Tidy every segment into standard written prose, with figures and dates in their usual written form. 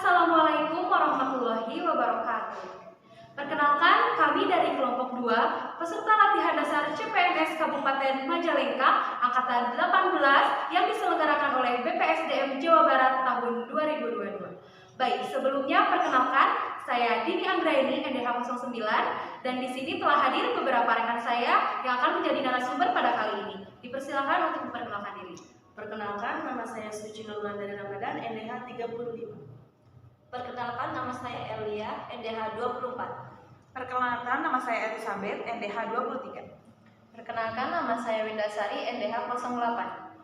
Assalamualaikum warahmatullahi wabarakatuh. Perkenalkan, kami dari kelompok 2, peserta latihan dasar CPNS Kabupaten Majalengka angkatan 18 yang diselenggarakan oleh BPSDM Jawa Barat tahun 2022. Baik, sebelumnya perkenalkan, saya Dini Anggraini NDH 09 dan di sini telah hadir beberapa rekan saya yang akan menjadi narasumber pada kali ini. Dipersilakan untuk memperkenalkan diri. Perkenalkan, nama saya Suci Nurlandari Ramadan, NDH 35. Perkenalkan, nama saya Elia, NDH 24. Perkenalkan, nama saya Elizabeth, NDH 23. Perkenalkan, nama saya Windasari, NDH 08.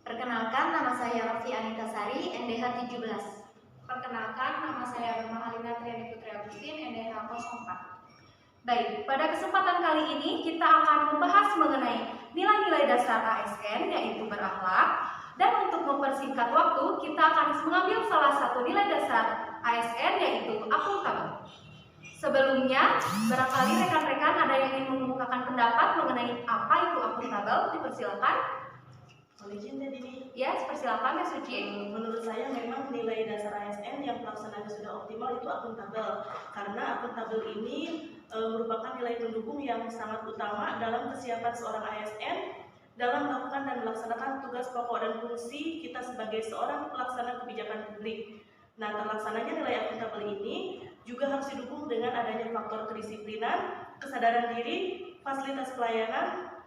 Perkenalkan, nama saya Rafi Anita Sari, NDH 17. Perkenalkan, nama saya Rumah Halina Triani Putri Agustin, NDH 04. Baik, pada kesempatan kali ini kita akan membahas mengenai nilai-nilai dasar ASN yaitu berakhlak. Dan untuk mempersingkat waktu, kita akan mengambil salah satu nilai dasar ASN yaitu akuntabel. Sebelumnya, barangkali rekan-rekan ada yang ingin mengemukakan pendapat mengenai apa itu akuntabel, dipersilakan. Oleh izin Dini. Ya, persilakan ya Suci. Menurut saya memang nilai dasar ASN yang pelaksanaannya sudah optimal itu akuntabel. Karena akuntabel ini merupakan nilai pendukung yang sangat utama dalam kesiapan seorang ASN dalam melakukan dan melaksanakan tugas pokok dan fungsi kita sebagai seorang pelaksana kebijakan publik. Nah, terlaksananya nilai akuntabel ini juga harus didukung dengan adanya faktor kedisiplinan, kesadaran diri, fasilitas pelayanan,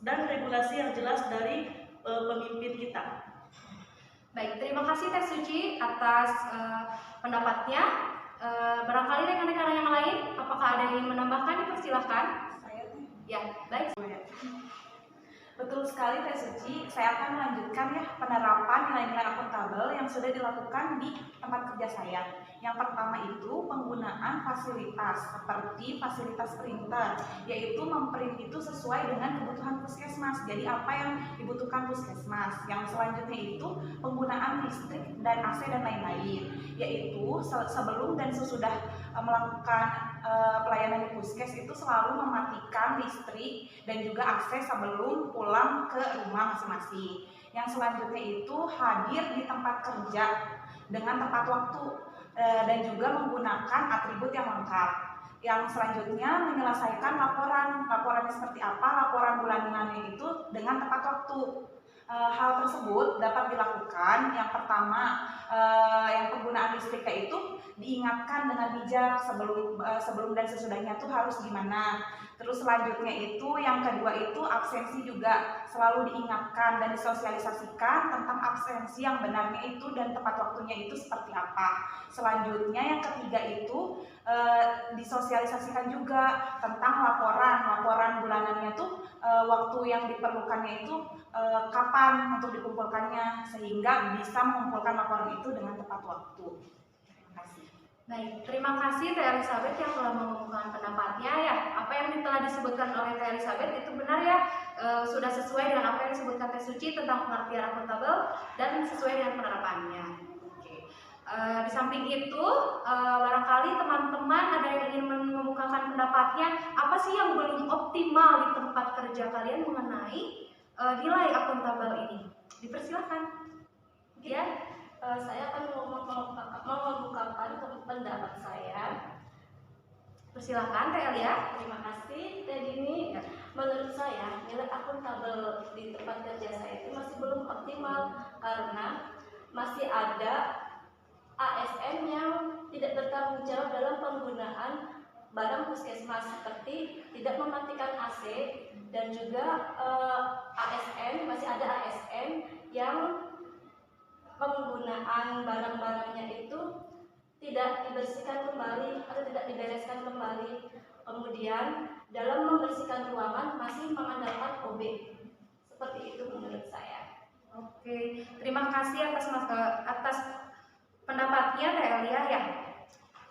dan regulasi yang jelas dari pemimpin kita. Baik, terima kasih Teh Suci atas pendapatnya. Barangkali rekan-rekan yang lain, apakah ada yang ingin menambahkan? Dipersilahkan. Saya Ya, baik. Betul sekali Teh Suci, saya akan melanjutkan ya penerapan nilai-nilai akuntabel yang sudah dilakukan di tempat kerja saya. Yang pertama itu penggunaan fasilitas seperti fasilitas printer, yaitu memprint itu sesuai dengan kebutuhan puskesmas. Jadi apa yang dibutuhkan puskesmas. Yang selanjutnya itu penggunaan listrik dan AC dan lain-lain, yaitu sebelum dan sesudah melakukan pelayanan di puskes itu selalu mematikan listrik dan juga AC sebelum pulang ke rumah masing-masing. Yang selanjutnya itu hadir di tempat kerja dengan tepat waktu dan juga menggunakan atribut yang lengkap. Yang selanjutnya menyelesaikan laporannya seperti apa, laporan bulanannya itu dengan tepat waktu. Hal tersebut dapat dilakukan yang pertama, yang penggunaan listriknya itu diingatkan dengan bijak sebelum dan sesudahnya tuh harus gimana. Terus selanjutnya itu yang kedua itu absensi juga selalu diingatkan dan disosialisasikan tentang absensi yang benarnya itu dan tepat waktunya itu seperti apa. Selanjutnya yang ketiga itu disosialisasikan juga tentang laporan bulanannya tuh waktu yang diperlukannya itu kapan untuk dikumpulkannya sehingga bisa mengumpulkan laporan itu dengan tepat waktu. Terima kasih. Baik, terima kasih Teh Elizabeth yang telah mengemukakan pendapatnya ya. Apa yang telah disebutkan oleh Teh Elizabeth itu benar ya, sudah sesuai dengan apa yang disebutkan Teh Suci tentang pengertian akuntabel dan sesuai dengan penerapannya. Oke. Di samping itu, barangkali teman-teman ada yang ingin mengemukakan pendapatnya, apa sih yang belum optimal di tempat kerja kalian mengenai nilai akuntabel ini? Dipersilakan. Ya. Saya akan mengemukakan pendapat saya. Persilakan Teh Elia. Terima kasih Teh Dini. Menurut saya nilai akuntabel di tempat kerja saya itu masih belum optimal karena masih ada ASN yang tidak bertanggung jawab dalam penggunaan barang puskesmas seperti tidak mematikan AC dan juga masih ada ASN yang penggunaan barang-barangnya itu tidak dibersihkan kembali atau tidak dibereskan kembali. Kemudian dalam membersihkan ruangan masih mengandalkan OB. Seperti itu menurut saya. Oke, terima kasih atas pendapatnya Teh Elia ya.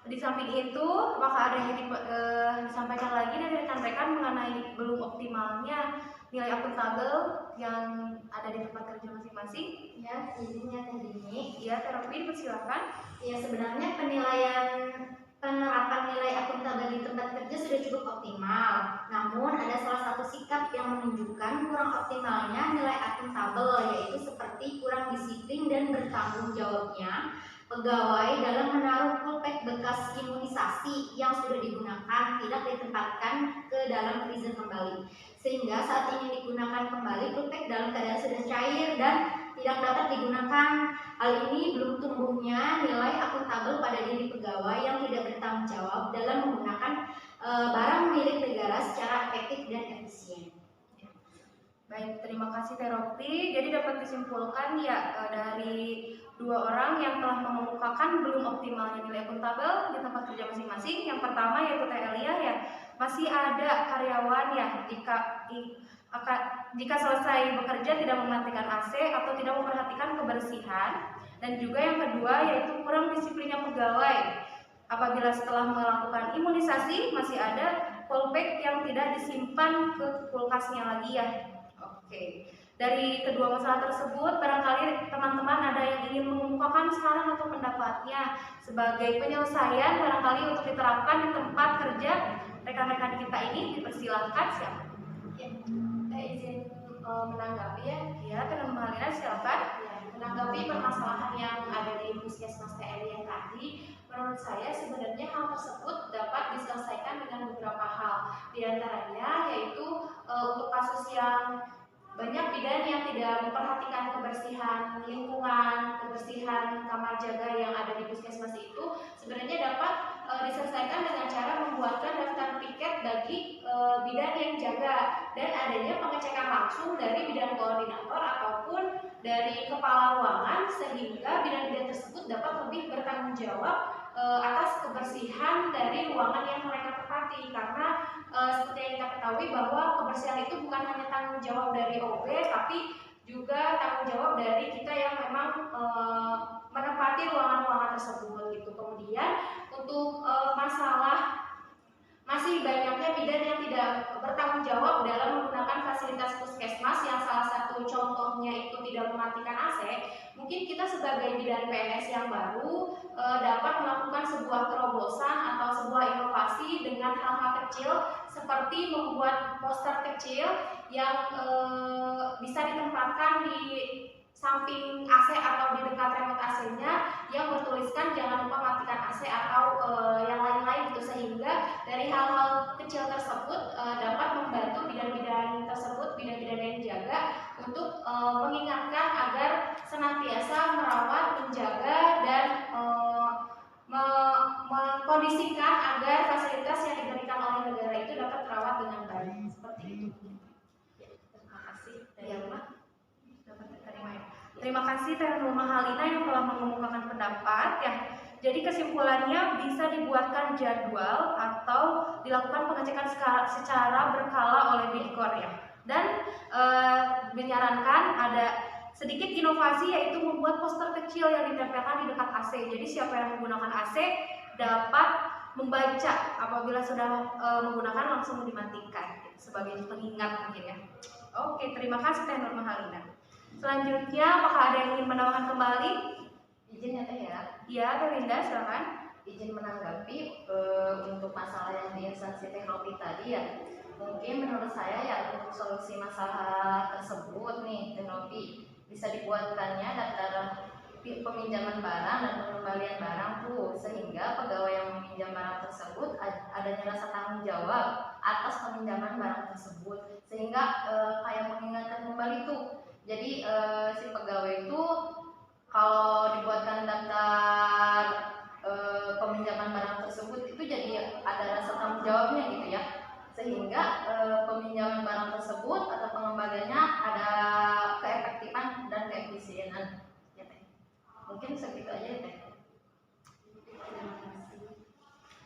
Di samping itu, apakah ada yang disampaikan lagi dari rekan-rekan mengenai belum optimalnya nilai akuntabel yang ada di tempat kerja masing-masing? Ya, izinnya Teh Dini. Ya, Teh Rofi, persilakan. Ya, sebenarnya penerapan nilai akuntabel di tempat kerja sudah cukup optimal. Namun ada salah satu sikap yang menunjukkan kurang optimalnya nilai akuntabel, yaitu seperti kurang disiplin dan bertanggung jawabnya pegawai dalam menaruh pulpen bekas imunisasi yang sudah digunakan tidak ditempatkan ke dalam freezer kembali, sehingga saat ingin digunakan kembali pulpen dalam keadaan sudah cair dan tidak dapat digunakan. Hal ini belum tumbuhnya nilai akuntabel pada diri pegawai yang tidak bertanggung jawab dalam menggunakan barang milik negara secara efektif dan efisien. Baik, terima kasih Teropi. Jadi dapat disimpulkan ya dari dua orang yang telah mengemukakan belum optimalnya nilai akuntabel di tempat kerja masing-masing. Yang pertama yaitu Teh Elia ya, masih ada karyawan ya jika selesai bekerja tidak mematikan AC atau tidak memperhatikan kebersihan. Dan juga yang kedua yaitu kurang disiplinnya pegawai. Apabila setelah melakukan imunisasi masih ada polpack yang tidak disimpan ke kulkasnya lagi ya. Oke, dari kedua masalah tersebut barangkali teman-teman ada yang ingin mengemukakan saran atau pendapatnya sebagai penyelesaian barangkali untuk diterapkan di tempat kerja rekan-rekan kita ini. Dipersilahkan siapa? Ya, saya izin menanggapi ya. Ya, Teman Malina silakan. Ya, menanggapi permasalahan yang ada di Puskesmas TNI yang tadi, menurut saya sebenarnya hal tersebut dapat diselesaikan dengan beberapa hal. Di antaranya yaitu untuk kasus yang banyak bidan yang tidak memperhatikan kebersihan lingkungan, kebersihan kamar jaga yang ada di puskesmas itu sebenarnya dapat diselesaikan dengan cara membuatkan daftar tiket bagi bidan yang jaga dan adanya pengecekan langsung dari bidan koordinator ataupun dari kepala ruangan sehingga bidan-bidan tersebut dapat lebih bertanggung jawab atas kebersihan dari ruangan yang mereka tepati, karena seperti yang kita ketahui bahwa kebersihan itu bukan hanya tanggung jawab dari OB tapi juga tanggung jawab dari kita yang memang menempati ruangan-ruangan tersebut gitu. Kemudian untuk masalah masih banyaknya bidan yang tidak bertanggung jawab dalam menggunakan fasilitas puskesmas yang salah satu contohnya itu tidak mematikan AC. Mungkin kita sebagai bidan PNS yang baru dapat melakukan sebuah terobosan atau sebuah inovasi dengan hal-hal kecil seperti membuat poster kecil yang bisa ditempatkan di samping AC atau di dekat remote AC-nya yang bertuliskan jangan lupa matikan AC atau yang lain-lain gitu, sehingga dari hal-hal kecil tersebut dapat membantu bidan-bidan tersebut, bidan-bidan yang jaga untuk mengingatkan agar senantiasa merawat, menjaga dan mengkondisikan agar fasilitas yang diberikan oleh negara itu dapat terawat dengan baik. Seperti itu. Ya, terima kasih. Ya, Pak. Dapat diterima ya. Terima kasih Teh Nurma Halina yang telah mengemukakan pendapat ya. Jadi kesimpulannya bisa dibuatkan jadwal atau dilakukan pengecekan secara berkala oleh Bidkor ya. Dan menyarankan ada sedikit inovasi yaitu membuat poster kecil yang ditempelkan di dekat AC. Jadi siapa yang menggunakan AC dapat membaca, apabila sudah menggunakan langsung dimatikan gitu, sebagai pengingat mungkin ya. Oke, terima kasih Teh Nurma Halina. Selanjutnya, apakah ada yang ingin menambahkan kembali? Izin ya Teh ya. Iya, Teh Linda, silakan. Izin menanggapi untuk masalah yang di instansi teknologi tadi ya. Mungkin menurut saya ya untuk solusi masalah tersebut nih teknologi bisa dibuatkannya daftar peminjaman barang dan pengembalian barang tuh, sehingga pegawai yang meminjam barang tersebut adanya rasa tanggung jawab atas peminjaman barang tersebut, sehingga kayak mengingatkan kembali tuh. Jadi si pegawai itu kalau dibuatkan daftar peminjaman barang tersebut itu jadi ada rasa tanggung jawabnya gitu ya, sehingga peminjaman barang tersebut atau pengembaliannya ada keefektifan dan keefisienan ya Teh. Mungkin segitu aja ya Teh.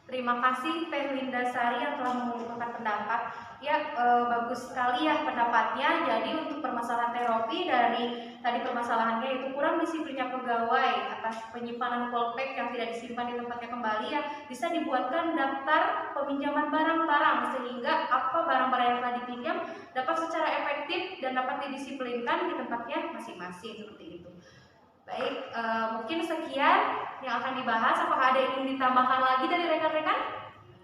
Terima kasih Teh Linda Sari yang telah mengemukakan pendapat. Ya, bagus sekali ya pendapatnya. Jadi untuk permasalahan terapi dari tadi permasalahannya itu kurang disiplinnya pegawai atas penyimpanan polpack yang tidak disimpan di tempatnya kembali ya, bisa dibuatkan daftar peminjaman barang-barang sehingga apa barang-barang yang telah dipinjam dapat secara efektif dan dapat didisiplinkan di tempatnya masing-masing seperti itu. Baik, mungkin sekian yang akan dibahas. Apakah ada yang ingin ditambahkan lagi dari rekan-rekan?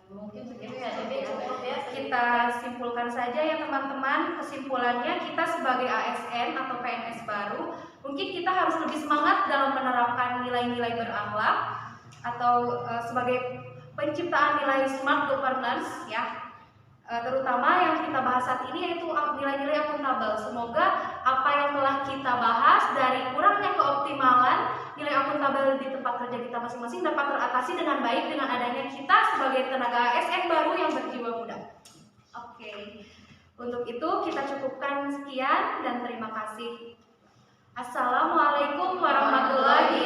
Mungkin segitu Jadi cukup ya. Kita simpulkan saja ya teman-teman. Kesimpulannya, kita sebagai ASN atau PNS baru, mungkin kita harus lebih semangat dalam menerapkan nilai-nilai berakhlak atau sebagai penciptaan nilai smart governance ya. Terutama yang kita bahas saat ini yaitu nilai-nilai akuntabel. Semoga apa yang telah kita bahas dari kurangnya keoptimalan nilai akuntabel di tempat kerja kita masing-masing dapat teratasi dengan baik dengan adanya kita sebagai tenaga ASN baru yang berjiwa muda. Oke. Untuk itu kita cukupkan sekian dan terima kasih. Assalamualaikum warahmatullahi